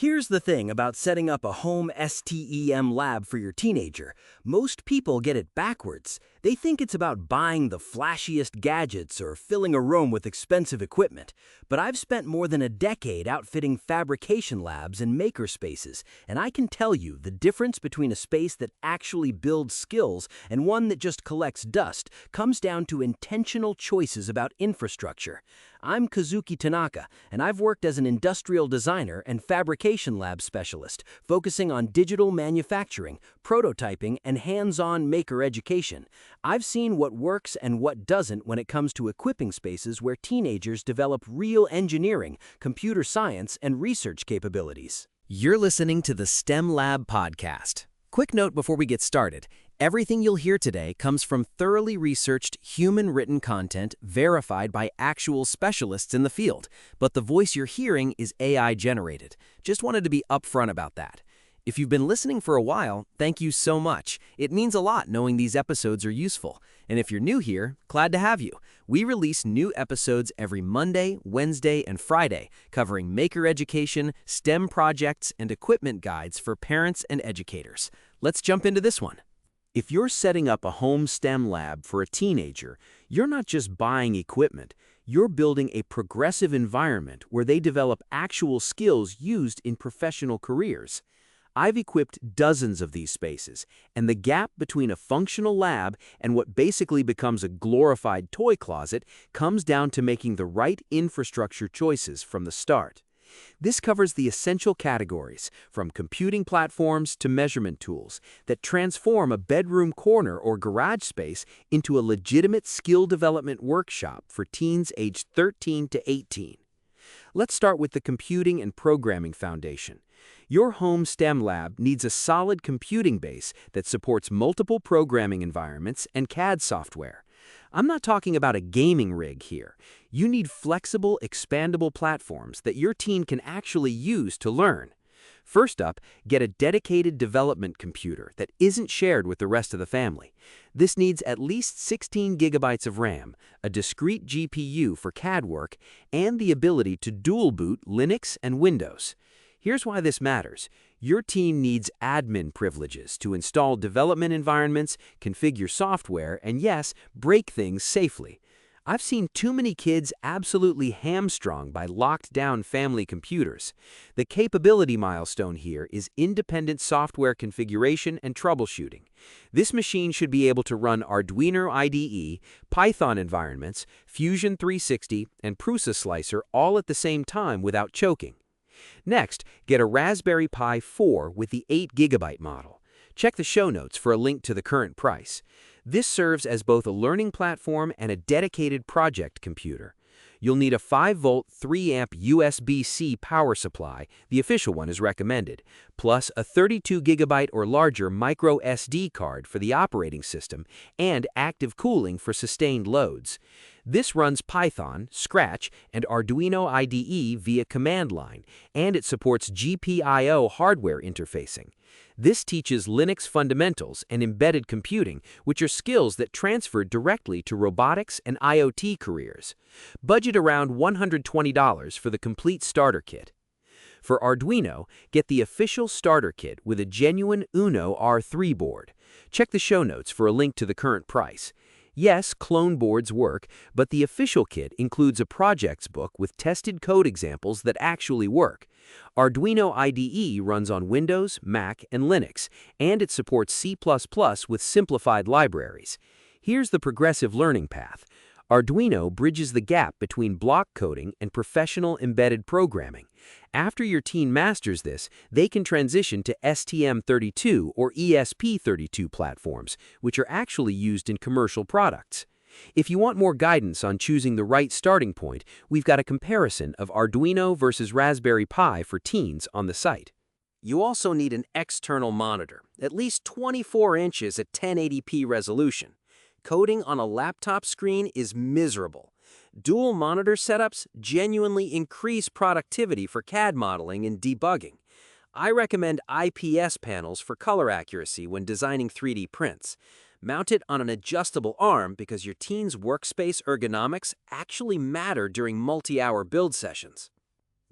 Here's the thing about setting up a home STEM lab for your teenager. Most people get it backwards. They think it's about buying the flashiest gadgets or filling a room with expensive equipment. But I've spent more than a decade outfitting fabrication labs and maker spaces, and I can tell you the difference between a space that actually builds skills and one that just collects dust comes down to intentional choices about infrastructure. I'm Kazuki Tanaka, and I've worked as an industrial designer and fabrication lab specialist, focusing on digital manufacturing, prototyping, and hands-on maker education. I've seen what works and what doesn't when it comes to equipping spaces where teenagers develop real engineering, computer science, and research capabilities. You're listening to the STEM Lab podcast. Quick note before we get started. Everything you'll hear today comes from thoroughly researched, human-written content verified by actual specialists in the field, but the voice you're hearing is AI-generated. Just wanted to be upfront about that. If you've been listening for a while, thank you so much. It means a lot knowing these episodes are useful. And if you're new here, glad to have you. We release new episodes every Monday, Wednesday, and Friday, covering maker education, STEM projects, and equipment guides for parents and educators. Let's jump into this one. If you're setting up a home STEM lab for a teenager, you're not just buying equipment, you're building a progressive environment where they develop actual skills used in professional careers. I've equipped dozens of these spaces, and the gap between a functional lab and what basically becomes a glorified toy closet comes down to making the right infrastructure choices from the start. This covers the essential categories, from computing platforms to measurement tools, that transform a bedroom corner or garage space into a legitimate skill development workshop for teens aged 13 to 18. Let's start with the computing and programming foundation. Your home STEM lab needs a solid computing base that supports multiple programming environments and CAD software. I'm not talking about a gaming rig here. You need flexible, expandable platforms that your teen can actually use to learn. First up, get a dedicated development computer that isn't shared with the rest of the family. This needs at least 16 gigabytes of RAM, a discrete GPU for CAD work, and the ability to dual boot Linux and Windows. Here's why this matters. Your team needs admin privileges to install development environments, configure software, and yes, break things safely. I've seen too many kids absolutely hamstrung by locked-down family computers. The capability milestone here is independent software configuration and troubleshooting. This machine should be able to run Arduino IDE, Python environments, Fusion 360, and Prusa Slicer all at the same time without choking. Next, get a Raspberry Pi 4 with the 8 GB model. Check the show notes for a link to the current price. This serves as both a learning platform and a dedicated project computer. You'll need a 5-volt, 3-amp USB-C power supply, the official one is recommended, plus a 32 GB or larger micro SD card for the operating system and active cooling for sustained loads. This runs Python, Scratch, and Arduino IDE via command line, and it supports GPIO hardware interfacing. This teaches Linux fundamentals and embedded computing, which are skills that transfer directly to robotics and IoT careers. Budget around $120 for the complete starter kit. For Arduino, get the official starter kit with a genuine Uno R3 board. Check the show notes for a link to the current price. Yes, clone boards work, but the official kit includes a projects book with tested code examples that actually work. Arduino IDE runs on Windows, Mac, and Linux, and it supports C++ with simplified libraries. Here's the progressive learning path. Arduino bridges the gap between block coding and professional embedded programming. After your teen masters this, they can transition to STM32 or ESP32 platforms, which are actually used in commercial products. If you want more guidance on choosing the right starting point, we've got a comparison of Arduino versus Raspberry Pi for teens on the site. You also need an external monitor, at least 24 inches at 1080p resolution. Coding on a laptop screen is miserable. Dual monitor setups genuinely increase productivity for CAD modeling and debugging. I recommend IPS panels for color accuracy when designing 3D prints. Mount it on an adjustable arm because your teen's workspace ergonomics actually matter during multi-hour build sessions.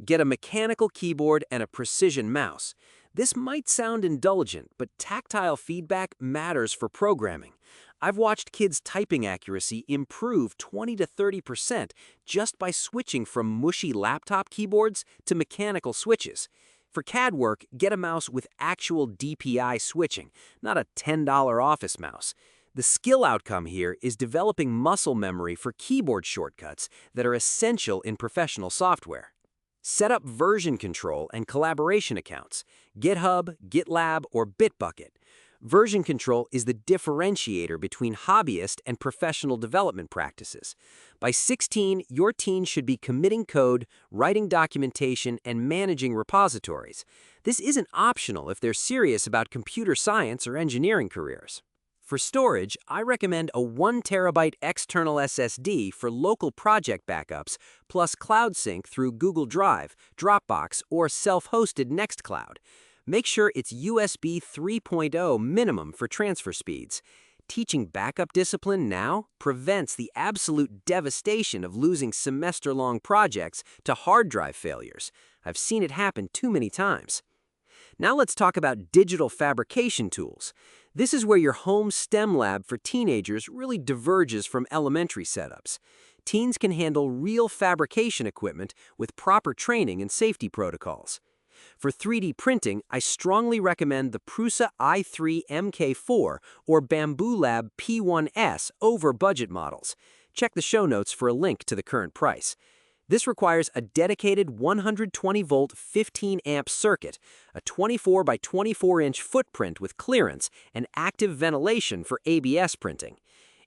Get a mechanical keyboard and a precision mouse. This might sound indulgent, but tactile feedback matters for programming. I've watched kids' typing accuracy improve 20 to 30% just by switching from mushy laptop keyboards to mechanical switches. For CAD work, get a mouse with actual DPI switching, not a $10 office mouse. The skill outcome here is developing muscle memory for keyboard shortcuts that are essential in professional software. Set up version control and collaboration accounts, GitHub, GitLab, or Bitbucket. Version control is the differentiator between hobbyist and professional development practices. By 16, your teen should be committing code, writing documentation, and managing repositories. This isn't optional if they're serious about computer science or engineering careers. For storage, I recommend a 1 terabyte external SSD for local project backups, plus cloud sync through Google Drive, Dropbox, or self-hosted Nextcloud. Make sure it's USB 3.0 minimum for transfer speeds. Teaching backup discipline now prevents the absolute devastation of losing semester-long projects to hard drive failures. I've seen it happen too many times. Now let's talk about digital fabrication tools. This is where your home STEM lab for teenagers really diverges from elementary setups. Teens can handle real fabrication equipment with proper training and safety protocols. For 3D printing, I strongly recommend the Prusa i3 MK4 or Bamboo Lab P1S over budget models. Check the show notes for a link to the current price. This requires a dedicated 120-volt 15-amp circuit, a 24 by 24-inch footprint with clearance, and active ventilation for ABS printing.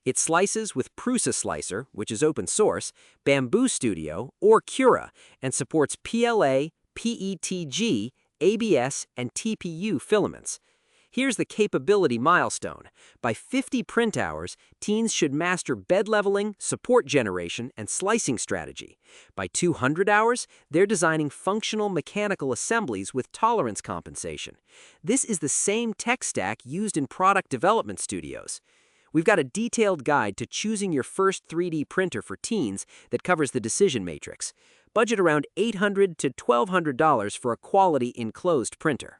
It slices with Prusa Slicer, which is open source, Bamboo Studio, or Cura, and supports PLA, PETG, ABS, and TPU filaments. Here's the capability milestone. By 50 print hours, teens should master bed leveling, support generation, and slicing strategy. By 200 hours, they're designing functional mechanical assemblies with tolerance compensation. This is the same tech stack used in product development studios. We've got a detailed guide to choosing your first 3D printer for teens that covers the decision matrix. Budget around $800 to $1,200 for a quality enclosed printer.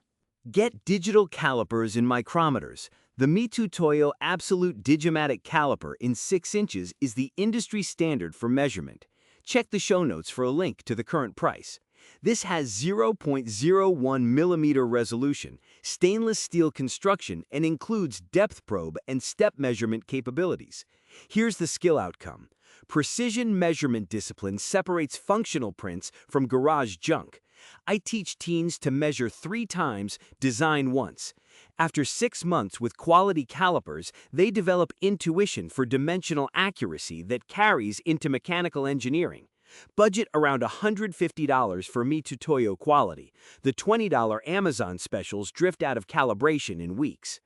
Get digital calipers and micrometers. The Mitutoyo Absolute Digimatic Caliper in 6 inches is the industry standard for measurement. Check the show notes for a link to the current price. This has 0.01 millimeter resolution, stainless steel construction, and includes depth probe and step measurement capabilities. Here's the skill outcome. Precision measurement discipline separates functional prints from garage junk. I teach teens to measure 3 times, design once. After 6 months with quality calipers, they develop intuition for dimensional accuracy that carries into mechanical engineering. Budget around $150 for Mitutoyo quality. The $20 Amazon specials drift out of calibration in weeks.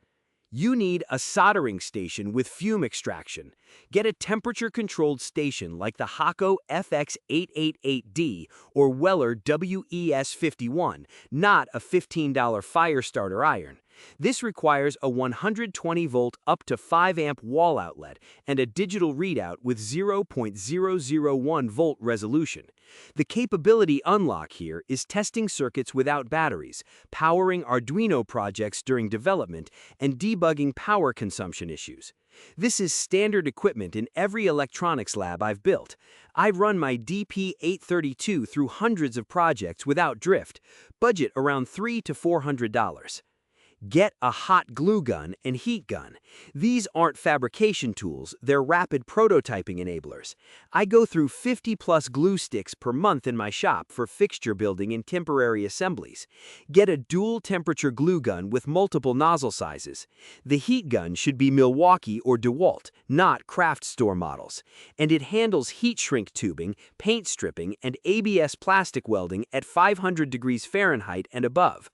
You need a soldering station with fume extraction. Get a temperature-controlled station like the Hakko FX888D or Weller WES51, not a $15 fire starter iron. This requires a 120-volt up to 5-amp wall outlet and a digital readout with 0.001-volt resolution. The capability unlock here is testing circuits without batteries, powering Arduino projects during development, and debugging power consumption issues. This is standard equipment in every electronics lab I've built. I've run my DP832 through hundreds of projects without drift. Budget around $300 to $400. Get a hot glue gun and heat gun. These aren't fabrication tools, they're rapid prototyping enablers. I go through 50+ glue sticks per month in my shop for fixture building and temporary assemblies. Get a dual temperature glue gun with multiple nozzle sizes. The heat gun should be Milwaukee or DeWalt, not craft store models. And it handles heat shrink tubing, paint stripping, and ABS plastic welding at 500 degrees Fahrenheit and above.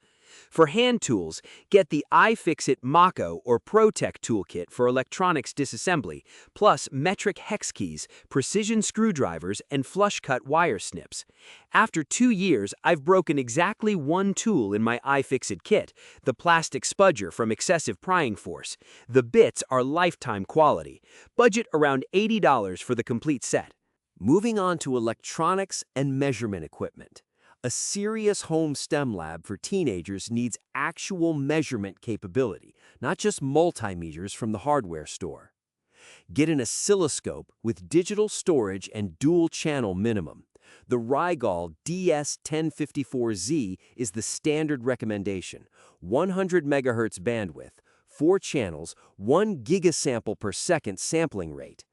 For hand tools, get the iFixit Mako or ProTech toolkit for electronics disassembly, plus metric hex keys, precision screwdrivers, and flush-cut wire snips. After 2 years, I've broken exactly 1 tool in my iFixit kit, the plastic spudger from excessive prying force. The bits are lifetime quality. Budget around $80 for the complete set. Moving on to electronics and measurement equipment. A serious home STEM lab for teenagers needs actual measurement capability, not just multimeters from the hardware store. Get an oscilloscope with digital storage and dual-channel minimum. The Rigol DS1054Z is the standard recommendation. 100 MHz bandwidth, 4 channels, 1 gigasample per second sampling rate.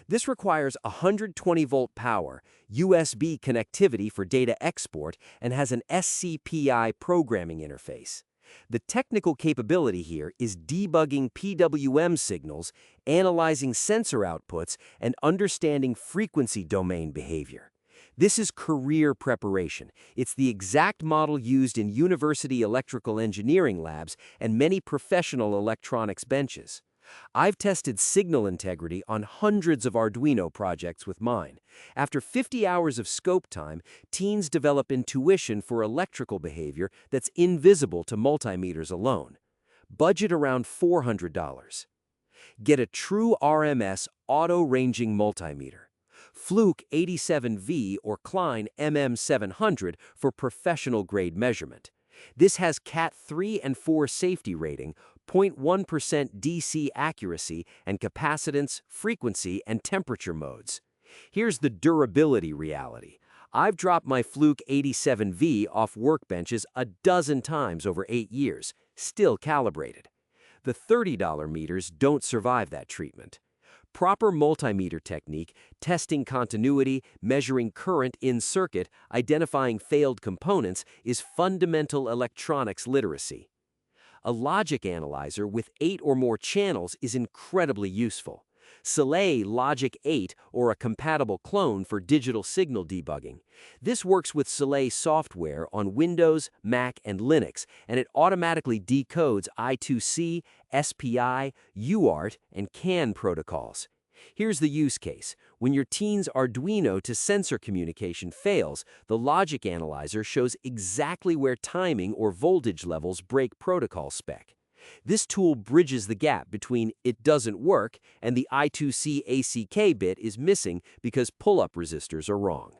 This requires 120-volt power, USB connectivity for data export, and has an SCPI programming interface. The technical capability here is debugging PWM signals, analyzing sensor outputs, and understanding frequency domain behavior. This is career preparation. It's the exact model used in university electrical engineering labs and many professional electronics benches. I've tested signal integrity on hundreds of Arduino projects with mine. After 50 hours of scope time, teens develop intuition for electrical behavior that's invisible to multimeters alone. Budget around $400. Get a true RMS auto-ranging multimeter. Fluke 87V or Klein MM700 for professional-grade measurement. This has Cat 3 and 4 safety rating, 0.1% DC accuracy, and capacitance, frequency, and temperature modes. Here's the durability reality. I've dropped my Fluke 87V off workbenches a dozen times over 8 years, still calibrated. The $30 meters don't survive that treatment. Proper multimeter technique, testing continuity, measuring current in circuit, identifying failed components is fundamental electronics literacy. A logic analyzer with 8 or more channels is incredibly useful. Soleil Logic 8 or a compatible clone for digital signal debugging. This works with Soleil software on Windows, Mac, and Linux, and it automatically decodes I2C, SPI, UART, and CAN protocols. Here's the use case. When your teen's Arduino to sensor communication fails, the logic analyzer shows exactly where timing or voltage levels break protocol spec. This tool bridges the gap between it doesn't work and the I2C ACK bit is missing because pull-up resistors are wrong.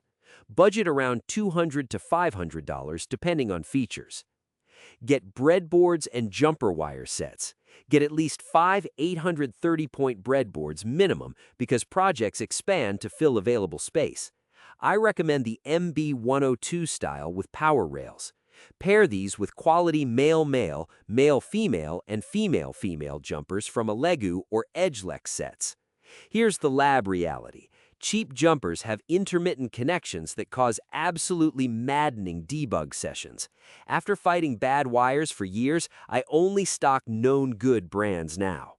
Budget around $200 to $500 depending on features. Get breadboards and jumper wire sets. Get at least 5 830-point breadboards minimum because projects expand to fill available space. I recommend the MB102 style with power rails. Pair these with quality male-male, male-female, and female-female jumpers from Alegu or Edgelex sets. Here's the lab reality. Cheap jumpers have intermittent connections that cause absolutely maddening debug sessions. After fighting bad wires for years, I only stock known good brands now.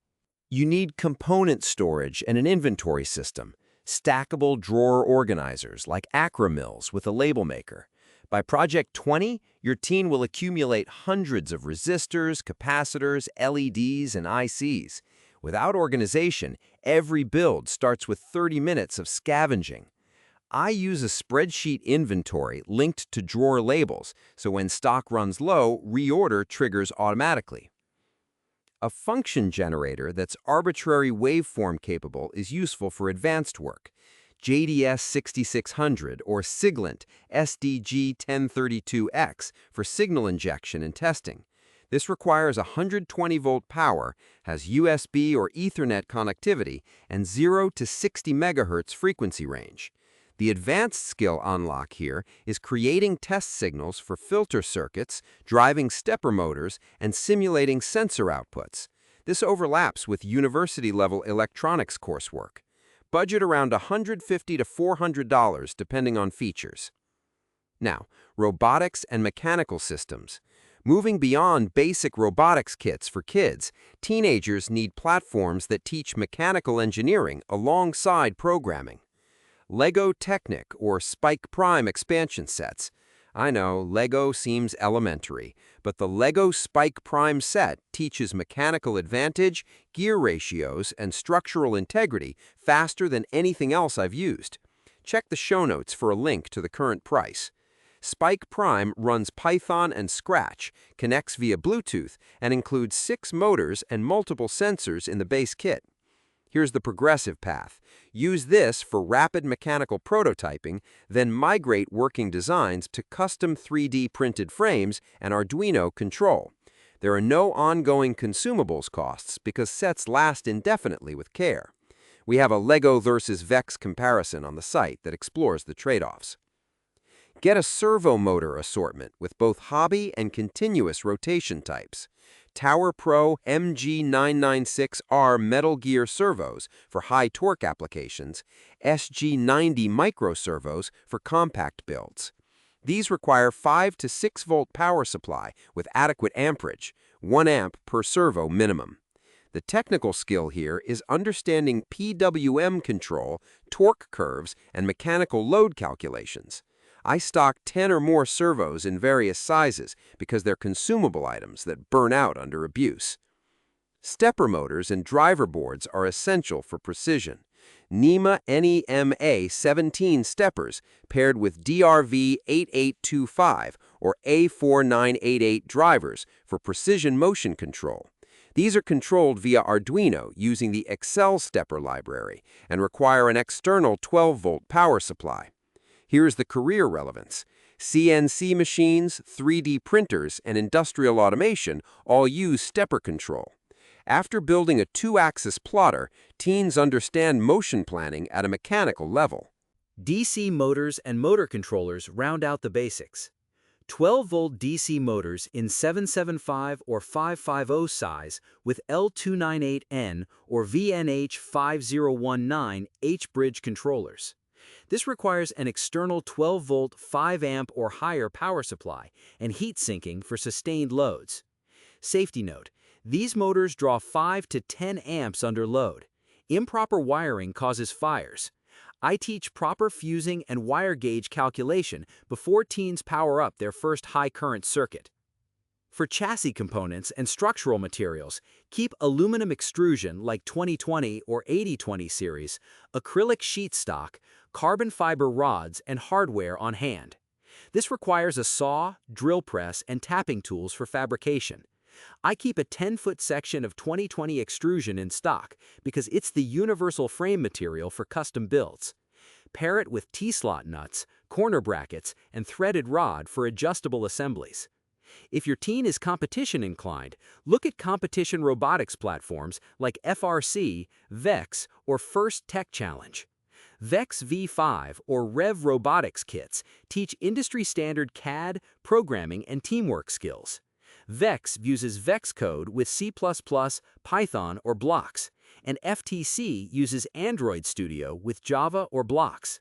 You need component storage and an inventory system, stackable drawer organizers like Acromills with a label maker. By Project 20, your teen will accumulate hundreds of resistors, capacitors, LEDs, and ICs. Without organization, every build starts with 30 minutes of scavenging. I use a spreadsheet inventory linked to drawer labels, so when stock runs low, reorder triggers automatically. A function generator that's arbitrary waveform capable is useful for advanced work. JDS 6600 or Siglent SDG 1032X for signal injection and testing. This requires 120-volt power, has USB or Ethernet connectivity, and 0 to 60 MHz frequency range. The advanced skill unlock here is creating test signals for filter circuits, driving stepper motors, and simulating sensor outputs. This overlaps with university-level electronics coursework. Budget around $150 to $400 depending on features. Now, robotics and mechanical systems. Moving beyond basic robotics kits for kids, teenagers need platforms that teach mechanical engineering alongside programming. LEGO Technic or Spike Prime expansion sets. I know, LEGO seems elementary, but the LEGO Spike Prime set teaches mechanical advantage, gear ratios, and structural integrity faster than anything else I've used. Check the show notes for a link to the current price. Spike Prime runs Python and Scratch, connects via Bluetooth, and includes 6 motors and multiple sensors in the base kit. Here's the progressive path. Use this for rapid mechanical prototyping, then migrate working designs to custom 3D printed frames and Arduino control. There are no ongoing consumables costs because sets last indefinitely with care. We have a Lego versus VEX comparison on the site that explores the trade-offs. Get a servo motor assortment with both hobby and continuous rotation types. Tower Pro MG996R Metal Gear servos for high torque applications, SG90 micro servos for compact builds. These require 5 to 6 volt power supply with adequate amperage, 1 amp per servo minimum. The technical skill here is understanding PWM control, torque curves, and mechanical load calculations. I stock 10 or more servos in various sizes because they're consumable items that burn out under abuse. Stepper motors and driver boards are essential for precision. NEMA NEMA 17 steppers paired with DRV 8825 or A4988 drivers for precision motion control. These are controlled via Arduino using the Excel stepper library and require an external 12-volt power supply. Here's the career relevance. CNC machines, 3D printers, and industrial automation all use stepper control. After building a 2-axis plotter, teens understand motion planning at a mechanical level. DC motors and motor controllers round out the basics. 12-volt DC motors in 775 or 550 size with L298N or VNH5019 H-bridge controllers. This requires an external 12-volt 5-amp or higher power supply and heat sinking for sustained loads. Safety note: these motors draw 5 to 10 amps under load. Improper wiring causes fires. I teach proper fusing and wire gauge calculation before teens power up their first high-current circuit. For chassis components and structural materials, keep aluminum extrusion like 2020 or 8020 series, acrylic sheet stock, carbon fiber rods, and hardware on hand. This requires a saw, drill press, and tapping tools for fabrication. I keep a 10-foot section of 2020 extrusion in stock because it's the universal frame material for custom builds. Pair it with T-slot nuts, corner brackets, and threaded rod for adjustable assemblies. If your teen is competition inclined, look at competition robotics platforms like FRC, VEX, or First Tech Challenge. VEX V5 or Rev Robotics kits teach industry-standard CAD, programming, and teamwork skills. VEX uses VEX code with C++, Python, or blocks, and FTC uses Android Studio with Java or blocks.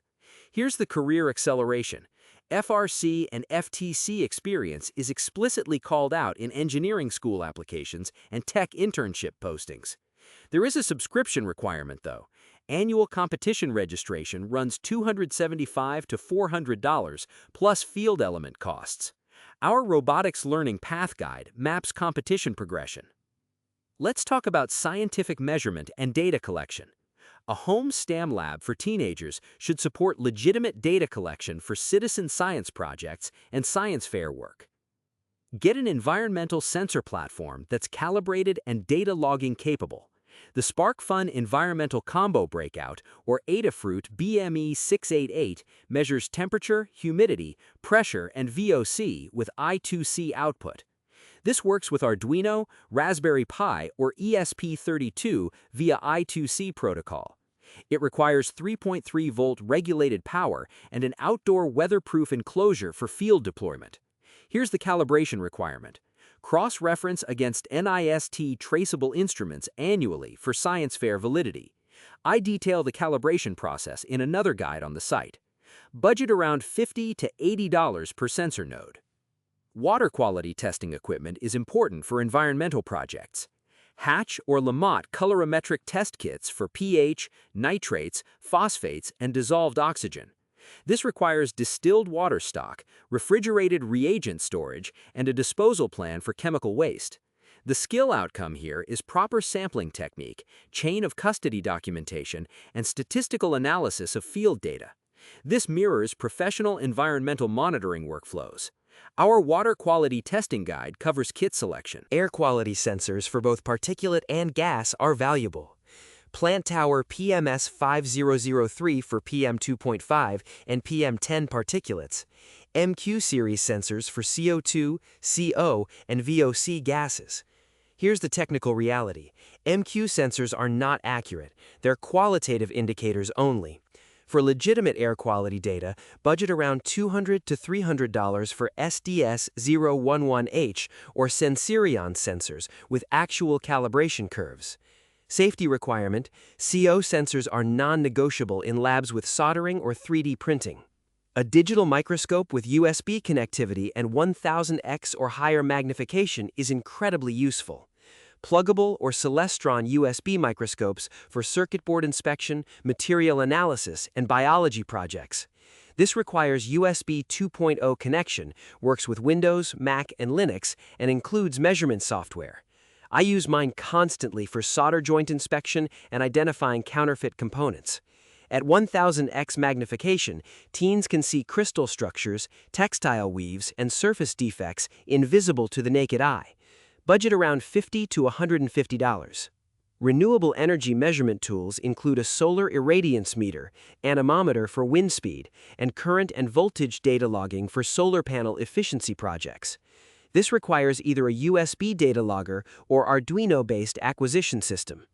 Here's the career acceleration. FRC and FTC experience is explicitly called out in engineering school applications and tech internship postings. There is a subscription requirement, though. Annual competition registration runs $275 to $400 plus field element costs. Our Robotics Learning Path Guide maps competition progression. Let's talk about scientific measurement and data collection. A home STEM lab for teenagers should support legitimate data collection for citizen science projects and science fair work. Get an environmental sensor platform that's calibrated and data logging capable. The SparkFun Environmental Combo Breakout, or Adafruit BME688, measures temperature, humidity, pressure, and VOC with I2C output. This works with Arduino, Raspberry Pi, or ESP32 via I2C protocol. It requires 3.3-volt regulated power and an outdoor weatherproof enclosure for field deployment. Here's the calibration requirement. Cross-reference against NIST traceable instruments annually for science fair validity. I detail the calibration process in another guide on the site. Budget around $50 to $80 per sensor node. Water quality testing equipment is important for environmental projects. Hatch or Lamott colorimetric test kits for pH, nitrates, phosphates, and dissolved oxygen. This requires distilled water stock, refrigerated reagent storage, and a disposal plan for chemical waste. The skill outcome here is proper sampling technique, chain of custody documentation, and statistical analysis of field data. This mirrors professional environmental monitoring workflows. Our water quality testing guide covers kit selection. Air quality sensors for both particulate and gas are valuable. Plant Tower PMS 5003 for PM2.5 and PM10 particulates, MQ series sensors for CO2, CO, and VOC gases. Here's the technical reality. MQ sensors are not accurate. They're qualitative indicators only. For legitimate air quality data, budget around $200 to $300 for SDS011H or Sensirion sensors with actual calibration curves. Safety requirement: CO sensors are non-negotiable in labs with soldering or 3D printing. A digital microscope with USB connectivity and 1000x or higher magnification is incredibly useful. Pluggable or Celestron USB microscopes for circuit board inspection, material analysis, and biology projects. This requires USB 2.0 connection, works with Windows, Mac, and Linux, and includes measurement software. I use mine constantly for solder joint inspection and identifying counterfeit components. At 1000x magnification, teens can see crystal structures, textile weaves, and surface defects invisible to the naked eye. Budget around $50 to $150. Renewable energy measurement tools include a solar irradiance meter, anemometer for wind speed, and current and voltage data logging for solar panel efficiency projects. This requires either a USB data logger or Arduino-based acquisition system.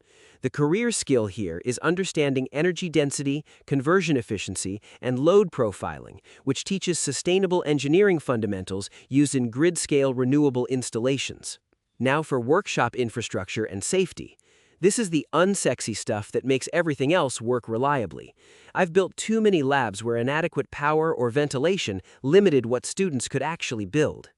The career skill here is understanding energy density, conversion efficiency, and load profiling, which teaches sustainable engineering fundamentals used in grid-scale renewable installations. Now for workshop infrastructure and safety. This is the unsexy stuff that makes everything else work reliably. I've built too many labs where inadequate power or ventilation limited what students could actually build.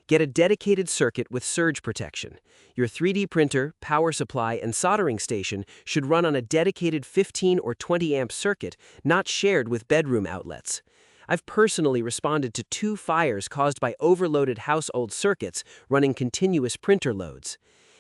Get a dedicated circuit with surge protection. Your 3D printer, power supply, and soldering station should run on a dedicated 15 or 20 amp circuit, not shared with bedroom outlets. I've personally responded to 2 fires caused by overloaded household circuits running continuous printer loads.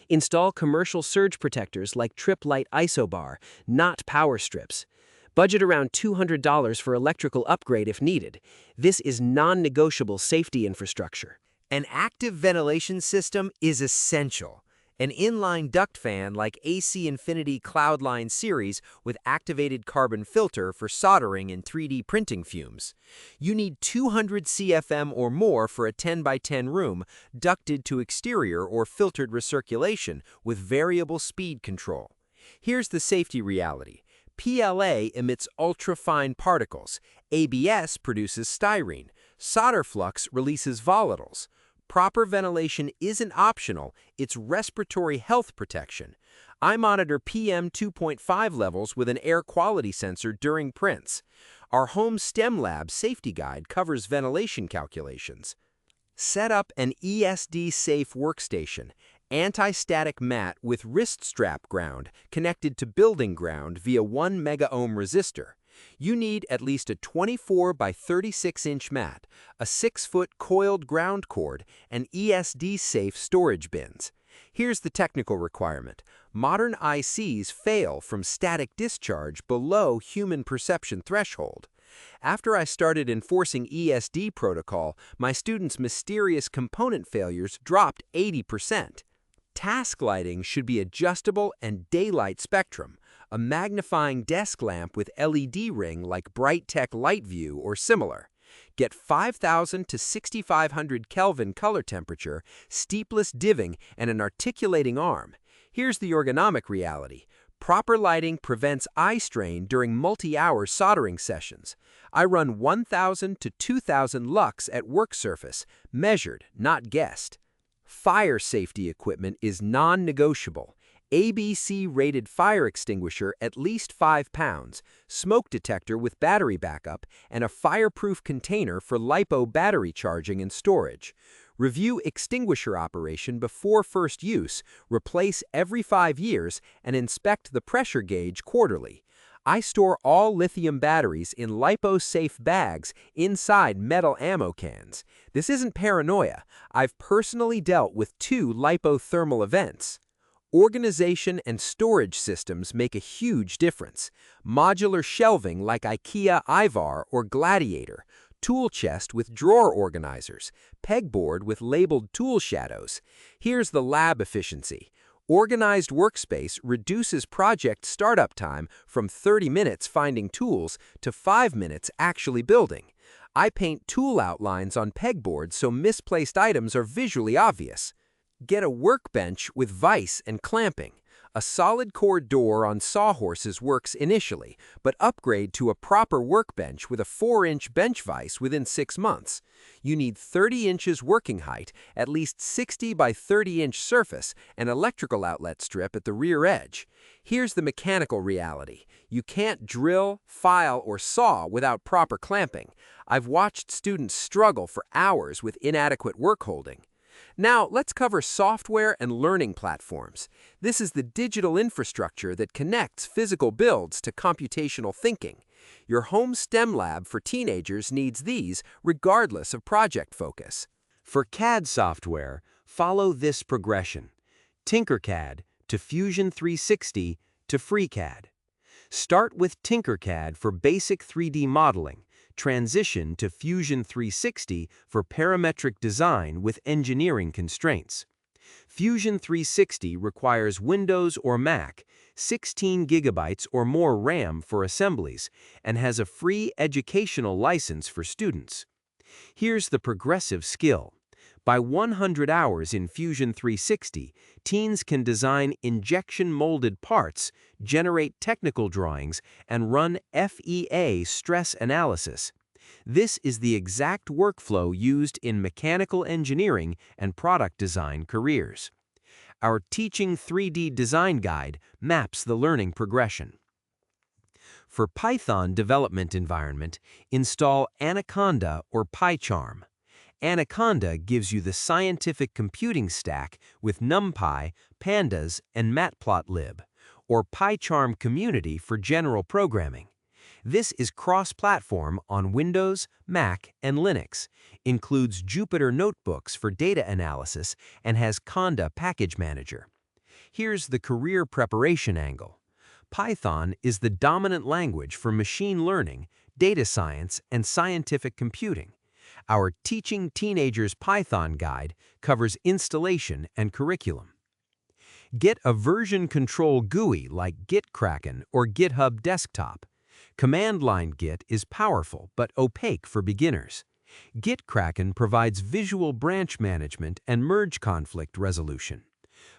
Install commercial surge protectors like Trip Lite Isobar, not power strips. Budget around $200 for electrical upgrade if needed. This is non-negotiable safety infrastructure. An active ventilation system is essential. An inline duct fan like AC Infinity Cloudline series with activated carbon filter for soldering and 3D printing fumes. You need 200 CFM or more for a 10 by 10 room, ducted to exterior or filtered recirculation with variable speed control. Here's the safety reality. PLA emits ultra-fine particles. ABS produces styrene. Solder flux releases volatiles. Proper ventilation isn't optional, it's respiratory health protection. I monitor PM2.5 levels with an air quality sensor during prints. Our home STEM lab safety guide covers ventilation calculations. Set up an ESD-safe workstation, anti-static mat with wrist strap ground connected to building ground via 1 megaohm resistor. You need at least a 24 by 36-inch mat, a 6-foot coiled ground cord, and ESD-safe storage bins. Here's the technical requirement. Modern ICs fail from static discharge below human perception threshold. After I started enforcing ESD protocol, my students' mysterious component failures dropped 80%. Task lighting should be adjustable and daylight spectrum. A magnifying desk lamp with LED ring like BrightTech LightView or similar. Get 5,000 to 6,500 Kelvin color temperature, steepless diving, and an articulating arm. Here's the ergonomic reality. Proper lighting prevents eye strain during multi-hour soldering sessions. I run 1,000 to 2,000 lux at work surface, measured, not guessed. Fire safety equipment is non-negotiable. ABC-rated fire extinguisher at least 5 pounds, smoke detector with battery backup, and a fireproof container for LiPo battery charging and storage. Review extinguisher operation before first use, replace every 5 years, and inspect the pressure gauge quarterly. I store all lithium batteries in LiPo-safe bags inside metal ammo cans. This isn't paranoia. I've personally dealt with 2 lipothermal events. Organization and storage systems make a huge difference. Modular shelving like IKEA Ivar or Gladiator, tool chest with drawer organizers, pegboard with labeled tool shadows. Here's the lab efficiency. Organized workspace reduces project startup time from 30 minutes finding tools to 5 minutes actually building. I paint tool outlines on pegboards so misplaced items are visually obvious. Get a workbench with vise and clamping. A solid core door on sawhorses works initially, but upgrade to a proper workbench with a 4-inch bench vise within 6 months. You need 30 inches working height, at least 60 by 30-inch surface, and electrical outlet strip at the rear edge. Here's the mechanical reality. You can't drill, file, or saw without proper clamping. I've watched students struggle for hours with inadequate work holding. Now, let's cover software and learning platforms. This is the digital infrastructure that connects physical builds to computational thinking. Your home STEM lab for teenagers needs these regardless of project focus. For CAD software, follow this progression: Tinkercad to Fusion 360 to FreeCAD. Start with Tinkercad for basic 3D modeling. Transition to Fusion 360 for parametric design with engineering constraints. Fusion 360 requires Windows or Mac, 16 GB or more RAM for assemblies, and has a free educational license for students. Here's the progressive skill. By 100 hours in Fusion 360, teens can design injection-molded parts, generate technical drawings, and run FEA stress analysis. This is the exact workflow used in mechanical engineering and product design careers. Our Teaching 3D Design Guide maps the learning progression. For Python development environment, install Anaconda or PyCharm. Anaconda gives you the scientific computing stack with NumPy, Pandas, and Matplotlib, or PyCharm Community for general programming. This is cross-platform on Windows, Mac, and Linux, includes Jupyter Notebooks for data analysis, and has Conda Package Manager. Here's the career preparation angle. Python is the dominant language for machine learning, data science, and scientific computing. Our Teaching Teenagers Python guide covers installation and curriculum. Get a version control GUI like Gitkraken or GitHub Desktop. Command line Git is powerful but opaque for beginners. Gitkraken provides visual branch management and merge conflict resolution.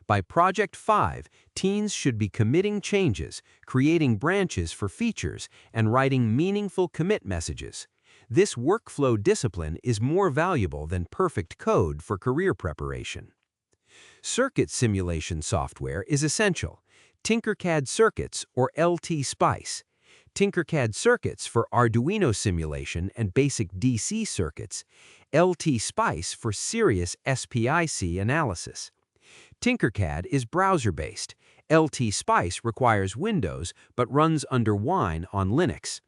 By Project 5, teens should be committing changes, creating branches for features, and writing meaningful commit messages. This workflow discipline is more valuable than perfect code for career preparation. Circuit simulation software is essential. Tinkercad Circuits or LT-SPICE. Tinkercad Circuits for Arduino simulation and basic DC circuits. LT-SPICE for serious SPIC analysis. Tinkercad is browser-based. LT-SPICE requires Windows but runs under Wine on Linux.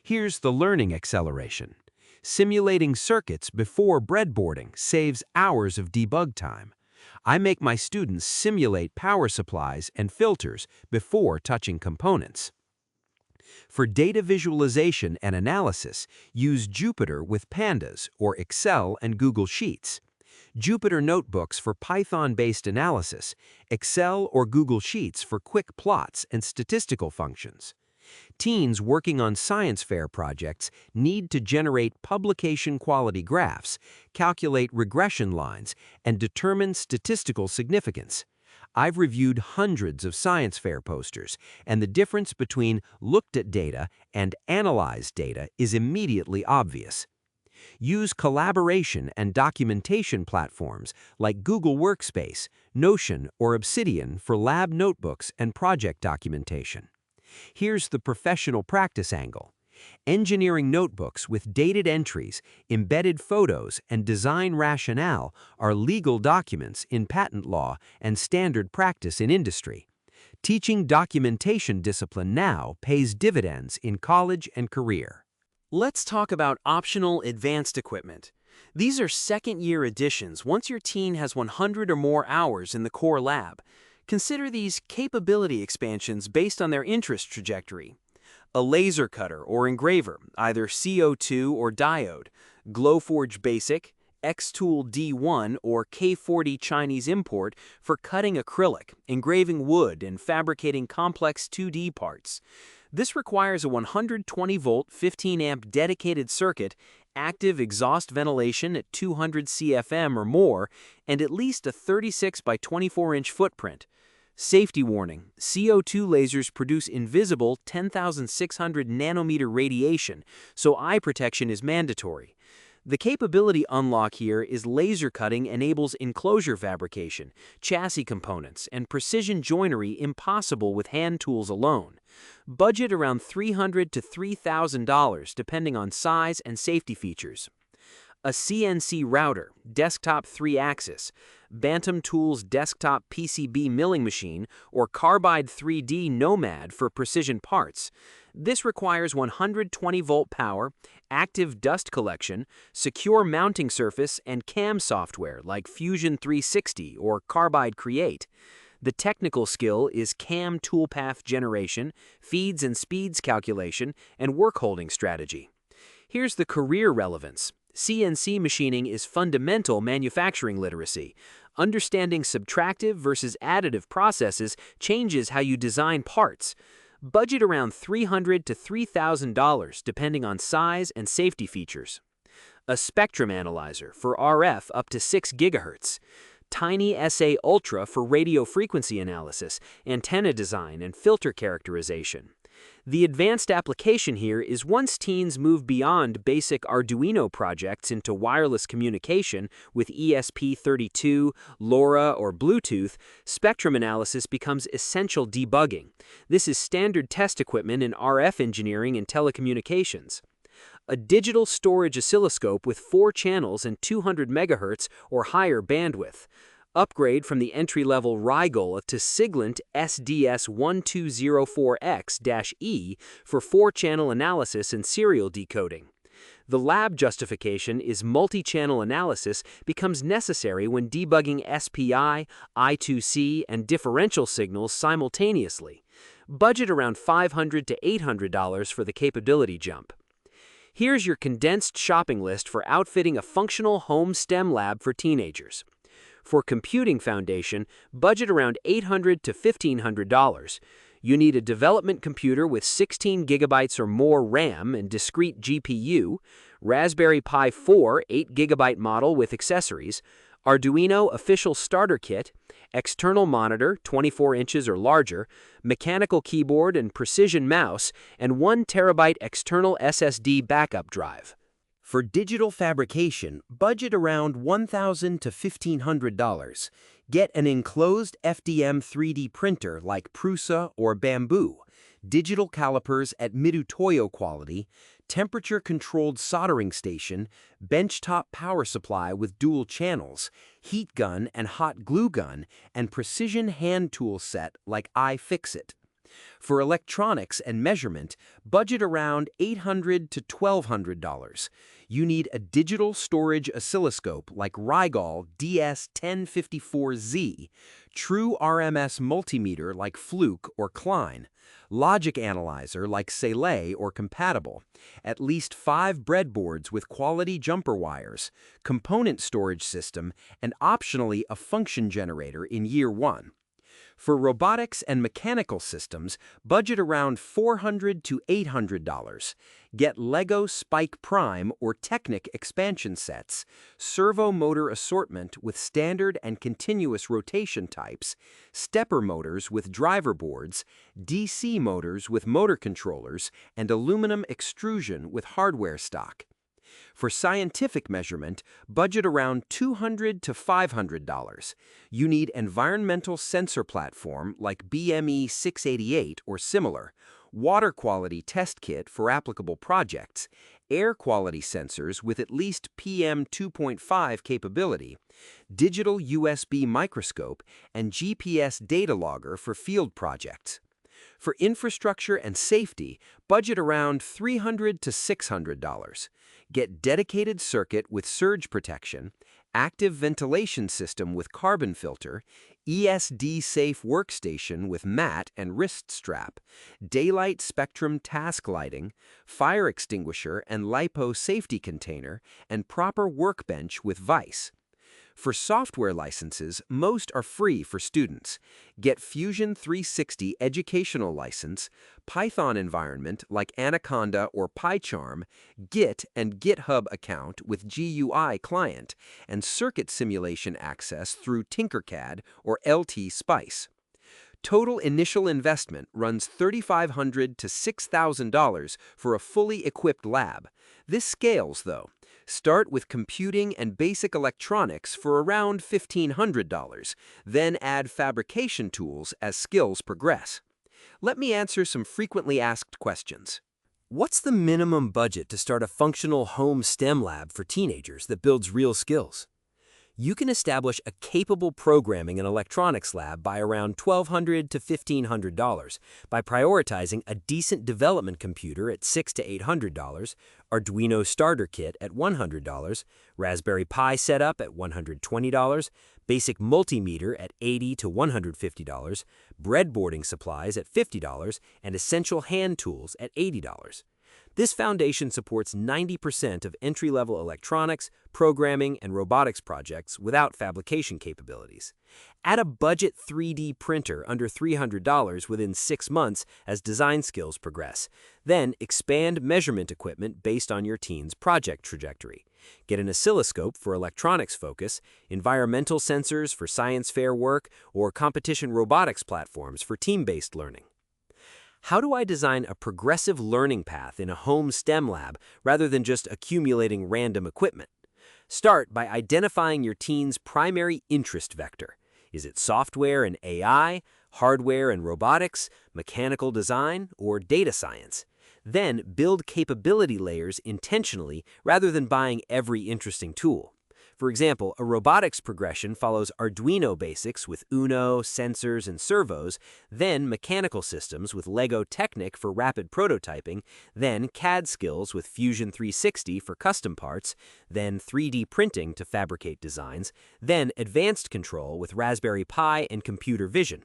Here's the learning acceleration. Simulating circuits before breadboarding saves hours of debug time. I make my students simulate power supplies and filters before touching components. For data visualization and analysis, use Jupyter with Pandas or Excel and Google Sheets. Jupyter Notebooks for Python-based analysis, Excel or Google Sheets for quick plots and statistical functions. Teens working on science fair projects need to generate publication-quality graphs, calculate regression lines, and determine statistical significance. I've reviewed hundreds of science fair posters, and the difference between looked at data and analyzed data is immediately obvious. Use collaboration and documentation platforms like Google Workspace, Notion, or Obsidian for lab notebooks and project documentation. Here's the professional practice angle. Engineering notebooks with dated entries, embedded photos, and design rationale are legal documents in patent law and standard practice in industry. Teaching documentation discipline now pays dividends in college and career. Let's talk about optional advanced equipment. These are second-year additions once your teen has 100 or more hours in the core lab. Consider these capability expansions based on their interest trajectory. A laser cutter or engraver, either CO2 or diode, Glowforge Basic, Xtool D1 or K40 Chinese import for cutting acrylic, engraving wood, and fabricating complex 2D parts. This requires a 120-volt, 15-amp dedicated circuit, active exhaust ventilation at 200 CFM or more, and at least a 36 by 24-inch footprint. Safety warning: CO2 lasers produce invisible 10,600 nanometer radiation, so eye protection is mandatory. The capability unlock here is laser cutting enables enclosure fabrication, chassis components, and precision joinery impossible with hand tools alone. Budget around $300 to $3,000 depending on size and safety features. A CNC router, desktop 3-axis, Bantam Tools desktop PCB milling machine, or Carbide 3D Nomad for precision parts. This requires 120-volt power, active dust collection, secure mounting surface, and CAM software like Fusion 360 or Carbide Create. The technical skill is CAM toolpath generation, feeds and speeds calculation, and work holding strategy. Here's the career relevance. CNC machining is fundamental manufacturing literacy. Understanding subtractive versus additive processes changes how you design parts. Budget around $300 to $3,000 depending on size and safety features. A spectrum analyzer for RF up to 6 GHz. Tiny SA Ultra for radio frequency analysis, antenna design, and filter characterization. The advanced application here is once teens move beyond basic Arduino projects into wireless communication with ESP32, LoRa, or Bluetooth, spectrum analysis becomes essential debugging. This is standard test equipment in RF engineering and telecommunications. A digital storage oscilloscope with 4 channels and 200 MHz or higher bandwidth. Upgrade from the entry-level Rigol to Siglent SDS1204X-E for 4-channel analysis and serial decoding. The lab justification is multi-channel analysis becomes necessary when debugging SPI, I2C, and differential signals simultaneously. Budget around $500 to $800 for the capability jump. Here's your condensed shopping list for outfitting a functional home STEM lab for teenagers. For computing foundation, budget around $800 to $1,500. You need a development computer with 16 gigabytes or more RAM and discrete GPU, Raspberry Pi 4 8 GB model with accessories, Arduino official starter kit, external monitor 24 inches or larger, mechanical keyboard and precision mouse, and 1 terabyte external SSD backup drive. For digital fabrication, budget around $1,000 to $1,500. Get an enclosed FDM 3D printer like Prusa or Bamboo, digital calipers at Mitutoyo quality, temperature-controlled soldering station, benchtop power supply with dual channels, heat gun and hot glue gun, and precision hand tool set like iFixit. For electronics and measurement, budget around $800 to $1,200. You need a digital storage oscilloscope like Rigol DS1054Z, true RMS multimeter like Fluke or Klein, logic analyzer like Saleh or Compatible, at least 5 breadboards with quality jumper wires, component storage system, and optionally a function generator in year 1. For robotics and mechanical systems, budget around $400 to $800. Get Lego Spike Prime or Technic expansion sets, servo motor assortment with standard and continuous rotation types, stepper motors with driver boards, DC motors with motor controllers, and aluminum extrusion with hardware stock. For scientific measurement, budget around $200 to $500. You need environmental sensor platform like BME 688 or similar, water quality test kit for applicable projects, air quality sensors with at least PM 2.5 capability, digital USB microscope, and GPS data logger for field projects. For infrastructure and safety, budget around $300 to $600. Get dedicated circuit with surge protection, active ventilation system with carbon filter, ESD-safe workstation with mat and wrist strap, daylight spectrum task lighting, fire extinguisher and LiPo safety container, and proper workbench with vise. For software licenses, most are free for students. Get Fusion 360 educational license, Python environment like Anaconda or PyCharm, Git and GitHub account with GUI client, and circuit simulation access through Tinkercad or LT Spice. Total initial investment runs $3,500 to $6,000 for a fully equipped lab. This scales, though. Start with computing and basic electronics for around $1,500, then add fabrication tools as skills progress. Let me answer some frequently asked questions. What's the minimum budget to start a functional home STEM lab for teenagers that builds real skills? You can establish a capable programming and electronics lab by around $1,200 to $1,500 by prioritizing a decent development computer at $600 to $800, Arduino starter kit at $100, Raspberry Pi setup at $120, basic multimeter at $80 to $150, breadboarding supplies at $50, and essential hand tools at $80. This foundation supports 90% of entry-level electronics, programming, and robotics projects without fabrication capabilities. Add a budget 3D printer under $300 within 6 months as design skills progress. Then expand measurement equipment based on your teen's project trajectory. Get an oscilloscope for electronics focus, environmental sensors for science fair work, or competition robotics platforms for team-based learning. How do I design a progressive learning path in a home STEM lab rather than just accumulating random equipment? Start by identifying your teen's primary interest vector. Is it software and AI, hardware and robotics, mechanical design, or data science? Then build capability layers intentionally rather than buying every interesting tool. For example, a robotics progression follows Arduino basics with Uno, sensors, and servos, then mechanical systems with Lego Technic for rapid prototyping, then CAD skills with Fusion 360 for custom parts, then 3D printing to fabricate designs, then advanced control with Raspberry Pi and computer vision.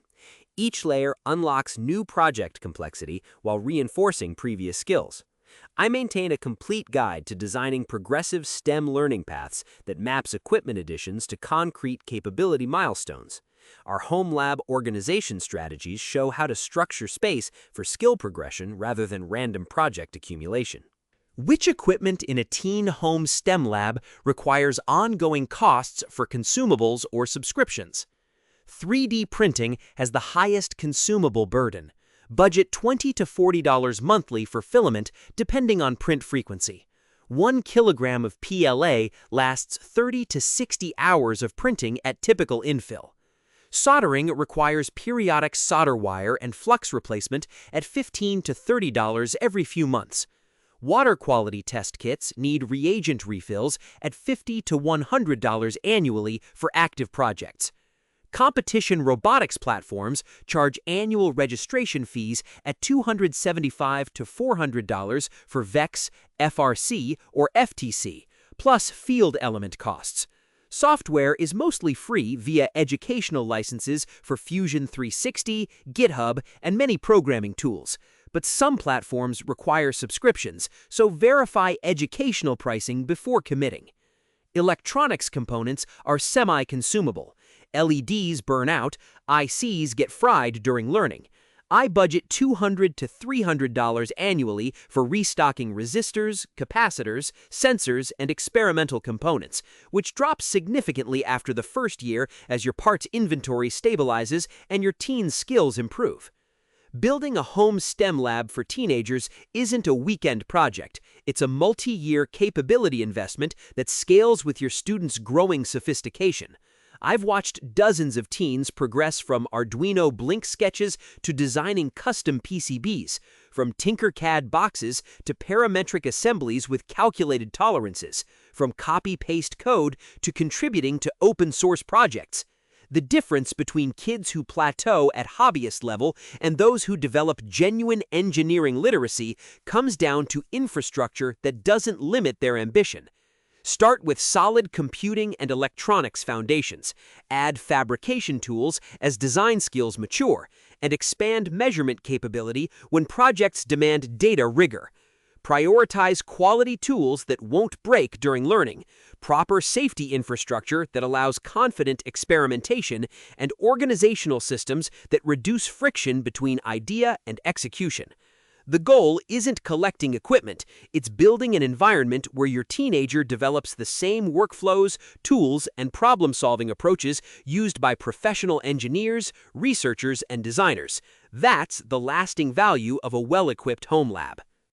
Each layer unlocks new project complexity while reinforcing previous skills. I maintain a complete guide to designing progressive STEM learning paths that maps equipment additions to concrete capability milestones. Our home lab organization strategies show how to structure space for skill progression rather than random project accumulation. Which equipment in a teen home STEM lab requires ongoing costs for consumables or subscriptions? 3D printing has the highest consumable burden. Budget $20 to $40 monthly for filament, depending on print frequency. 1 kilogram of PLA lasts 30 to 60 hours of printing at typical infill. Soldering requires periodic solder wire and flux replacement at $15 to $30 every few months. Water quality test kits need reagent refills at $50 to $100 annually for active projects. Competition robotics platforms charge annual registration fees at $275 to $400 for VEX, FRC, or FTC, plus field element costs. Software is mostly free via educational licenses for Fusion 360, GitHub, and many programming tools. But some platforms require subscriptions, so verify educational pricing before committing. Electronics components are semi-consumable. LEDs burn out, ICs get fried during learning. I budget $200 to $300 annually for restocking resistors, capacitors, sensors, and experimental components, which drops significantly after the first year as your parts inventory stabilizes and your teen's skills improve. Building a home STEM lab for teenagers isn't a weekend project. It's a multi-year capability investment that scales with your students' growing sophistication. I've watched dozens of teens progress from Arduino Blink sketches to designing custom PCBs, from Tinkercad boxes to parametric assemblies with calculated tolerances, from copy-paste code to contributing to open-source projects. The difference between kids who plateau at hobbyist level and those who develop genuine engineering literacy comes down to infrastructure that doesn't limit their ambition. Start with solid computing and electronics foundations, add fabrication tools as design skills mature, and expand measurement capability when projects demand data rigor. Prioritize quality tools that won't break during learning, proper safety infrastructure that allows confident experimentation, and organizational systems that reduce friction between idea and execution. The goal isn't collecting equipment, it's building an environment where your teenager develops the same workflows, tools, and problem-solving approaches used by professional engineers, researchers, and designers. That's the lasting value of a well-equipped home lab.